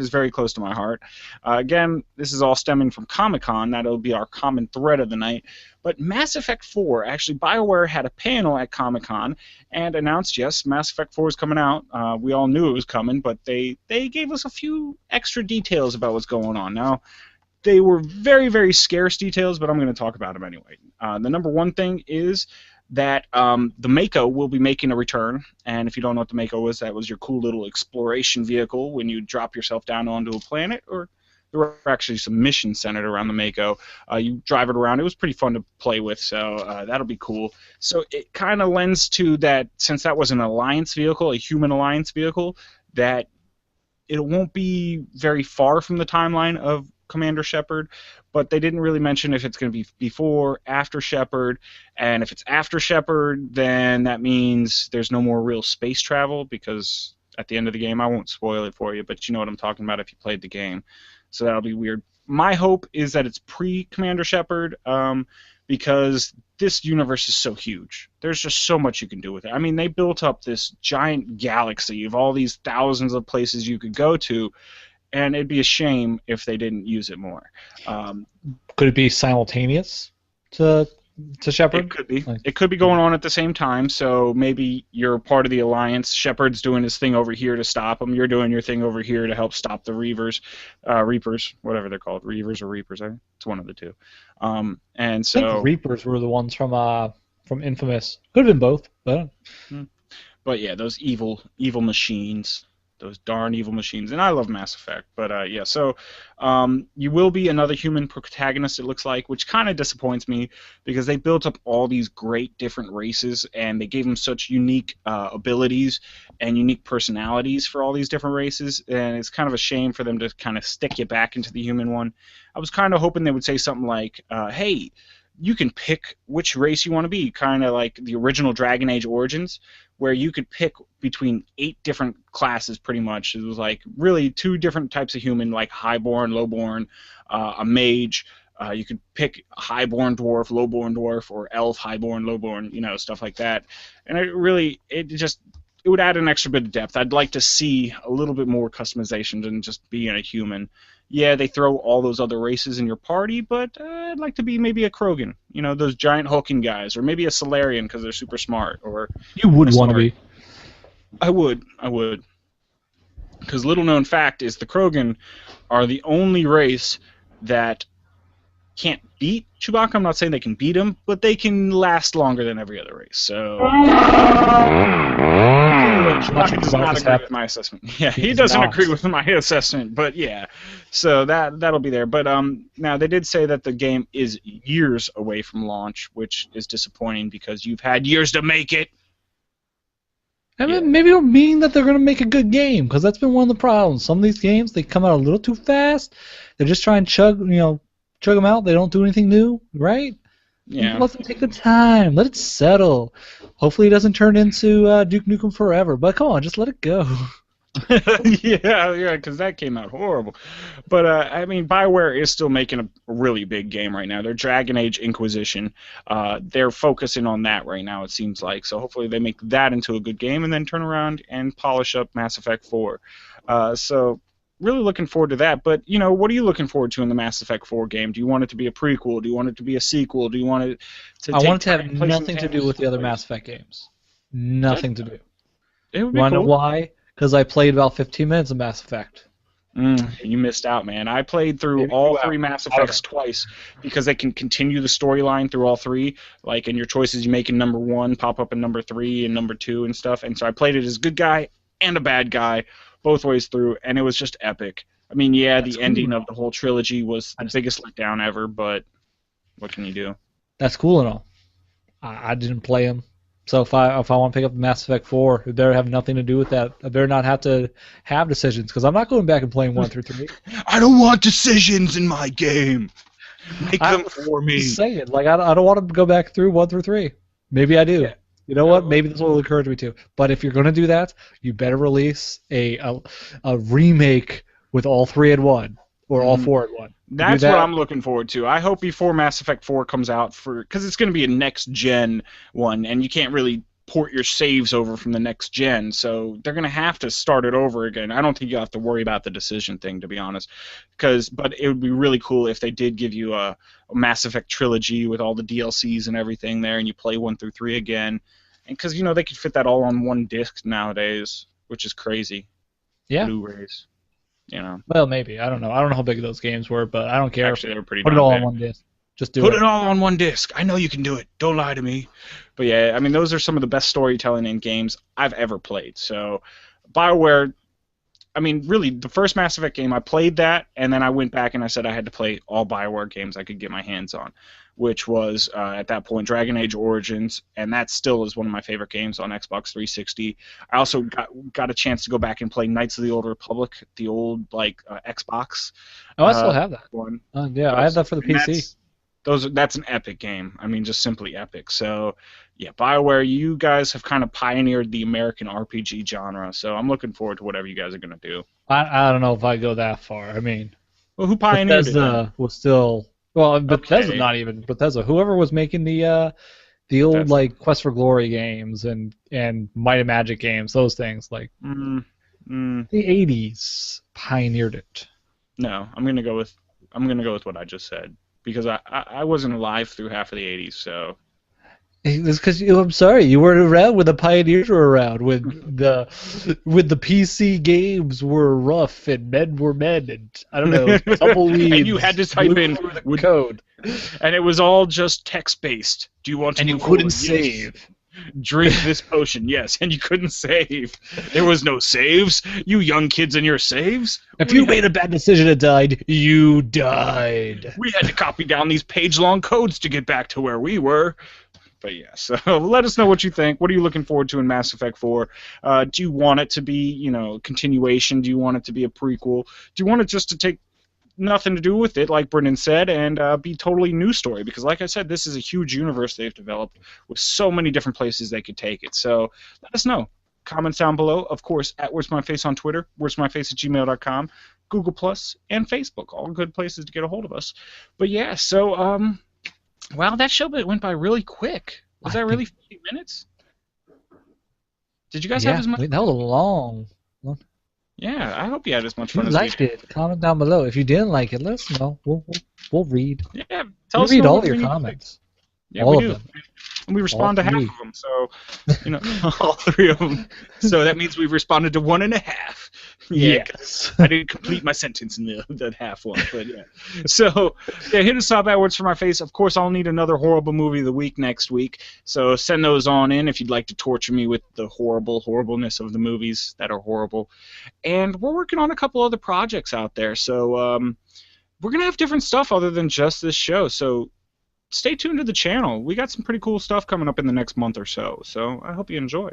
is very close to my heart. Again, this is all stemming from Comic-Con. That'll be our common thread of the night. But Mass Effect 4, actually, BioWare had a panel at Comic-Con and announced, yes, Mass Effect 4 is coming out. We all knew it was coming, but they gave us a few extra details about what's going on. Now, they were very, very scarce details, but I'm going to talk about them anyway. The number one thing is that the Mako will be making a return. And if you don't know what the Mako is, that was your cool little exploration vehicle when you drop yourself down onto a planet. Or there were actually some missions centered around the Mako. You drive it around. It was pretty fun to play with, so that'll be cool. So it kind of lends to that, since that was an Alliance vehicle, a human Alliance vehicle, that it won't be very far from the timeline of Commander Shepard, but they didn't really mention if it's going to be before, after Shepard, and if it's after Shepard, then that means there's no more real space travel, because at the end of the game, I won't spoil it for you, but you know what I'm talking about if you played the game, so that'll be weird. My hope is that it's pre-Commander Shepard, because this universe is so huge. There's just so much you can do with it. I mean, they built up this giant galaxy of all these thousands of places you could go to, and it'd be a shame if they didn't use it more. Could it be simultaneous to Shepard? It could be. It could be going on at the same time, so maybe you're part of the Alliance. Shepard's doing his thing over here to stop them. You're doing your thing over here to help stop the Reapers, whatever they're called, Reavers or Reapers. It's one of the two. And so I think Reapers were the ones from Infamous. Could have been both, but. But yeah, those evil machines. Those darn evil machines. And I love Mass Effect. But yeah, so you will be another human protagonist, it looks like, which kind of disappoints me because they built up all these great different races and they gave them such unique abilities and unique personalities for all these different races. And it's kind of a shame for them to kind of stick you back into the human one. I was kind of hoping they would say something like, hey, you can pick which race you want to be, kind of like the original Dragon Age Origins, where you could pick between 8 different classes pretty much. It was like really 2 different types of human, like highborn, lowborn, a mage. You could pick highborn dwarf, lowborn dwarf, or elf, highborn, lowborn, stuff like that. And it would add an extra bit of depth. I'd like to see a little bit more customization than just being a human. Yeah, they throw all those other races in your party, but I'd like to be maybe a Krogan, those giant hulking guys, or maybe a Solarian because they're super smart. Or you would want to be. I would. Because little known fact is the Krogan are the only race that can't beat Chewbacca. I'm not saying they can beat him, but they can last longer than every other race. So Chewbacca does not agree with my assessment. Yeah, he doesn't agree with my assessment, but yeah. So that'll be there. But now they did say that the game is years away from launch, which is disappointing because you've had years to make it. I mean, maybe it'll mean that they're going to make a good game, because that's been one of the problems. Some of these games, they come out a little too fast. They just try and chug them out. They don't do anything new, right? Yeah. Let them take the time. Let it settle. Hopefully it doesn't turn into Duke Nukem Forever. But come on, just let it go. yeah, because that came out horrible. But, I mean, BioWare is still making a really big game right now. They're Dragon Age Inquisition. They're focusing on that right now, it seems like. So hopefully they make that into a good game and then turn around and polish up Mass Effect 4. So really looking forward to that. But, what are you looking forward to in the Mass Effect 4 game? Do you want it to be a prequel? Do you want it to be a sequel? Do you want it to I want it to have nothing to do with the other Mass Effect games. Nothing to do. It would be You want to cool. know why? Because I played about 15 minutes of Mass Effect. You missed out, man. I played through all 3 Mass Effects twice because they can continue the storyline through all 3. Like, and your choices you make in number 1 pop up in number 3 and number 2 and stuff. And so I played it as a good guy and a bad guy both ways through, and it was just epic. I mean, yeah, the ending of the whole trilogy was the biggest letdown ever, but what can you do? That's cool and all. I didn't play them. So if I want to pick up Mass Effect 4, it better have nothing to do with that. I better not have to have decisions, because I'm not going back and playing 1 through 3. I don't want decisions in my game. Make them for me. Say it. Like, I don't want to go back through 1 through 3. Maybe I do. Yeah. You know what? Maybe this will encourage me to. But if you're going to do that, you better release a remake with all 3 in 1, or all 4 in 1. That's what I'm looking forward to. I hope before Mass Effect 4 comes out, because it's going to be a next-gen one, and you can't really port your saves over from the next gen, so they're going to have to start it over again. I don't think you have to worry about the decision thing, to be honest, but it would be really cool if they did give you a Mass Effect trilogy with all the DLCs and everything there, and you play 1 through 3 again, and because they could fit that all on one disc nowadays, which is crazy. Yeah. Blu-rays, Well, maybe. I don't know. I don't know how big those games were, but I don't care. Actually, they were pretty. Put it darn all big. on one disc. Just Put it all on one disc. I know you can do it. Don't lie to me. But yeah, I mean, those are some of the best storytelling in games I've ever played. So, BioWare, I mean, really, the first Mass Effect game, I played that, and then I went back and I said I had to play all BioWare games I could get my hands on, which was, at that point, Dragon Age Origins, and that still is one of my favorite games on Xbox 360. I also got a chance to go back and play Knights of the Old Republic, the old, Xbox. Oh, I still have that. One. Yeah, I have that for the PC. That's an epic game. I mean, just simply epic. So, yeah, BioWare, you guys have kind of pioneered the American RPG genre. So I'm looking forward to whatever you guys are going to do. I don't know if I go that far. I mean, well, who pioneered Bethesda was still Bethesda, not even Bethesda. Whoever was making the old Quest for Glory games and Might and Magic games, those things the 80s pioneered it. No, I'm gonna go with what I just said. Because I wasn't alive through half of the 80s, so... It's because I'm sorry, you weren't around when the pioneers were around, when the PC games were rough and men were men, and I don't know, tumbleweeds. And you had to type in the code, and it was all just text-based. Do you want to? And you couldn't save. Yes. Drink this potion, yes, and you couldn't save. There was no saves. You young kids and your saves. If you made a bad decision and died, you died. We had to copy down these page-long codes to get back to where we were. But yeah, so let us know what you think. What are you looking forward to in Mass Effect 4? Do you want it to be, continuation? Do you want it to be a prequel? Do you want it just to take nothing to do with it, like Brendan said, and be totally new story? Because like I said, this is a huge universe they've developed with so many different places they could take it. So let us know. Comments down below, of course, at Where's My Face on Twitter, Where's My Face at gmail.com, Google Plus, and Facebook. All good places to get a hold of us. But yeah, so wow, that show went by really quick. Was that really 50 minutes? Did you guys have as much? That was long. Yeah, I hope you had as much fun as we did. If you liked it, comment down below. If you didn't like it, let us know. We'll read. Yeah, tell us. We read all your comments. Yeah, all we do. And we respond to half of them, so all 3 of them. So that means we've responded to 1.5. Yeah, yes. I didn't complete my sentence in the half one, but yeah. So yeah, hit us up at Words for My Face. Of course, I'll need another horrible movie of the week next week. So send those on in if you'd like to torture me with the horribleness of the movies that are horrible. And we're working on a couple other projects out there. So we're gonna have different stuff other than just this show. So stay tuned to the channel. We got some pretty cool stuff coming up in the next month or so. So I hope you enjoy.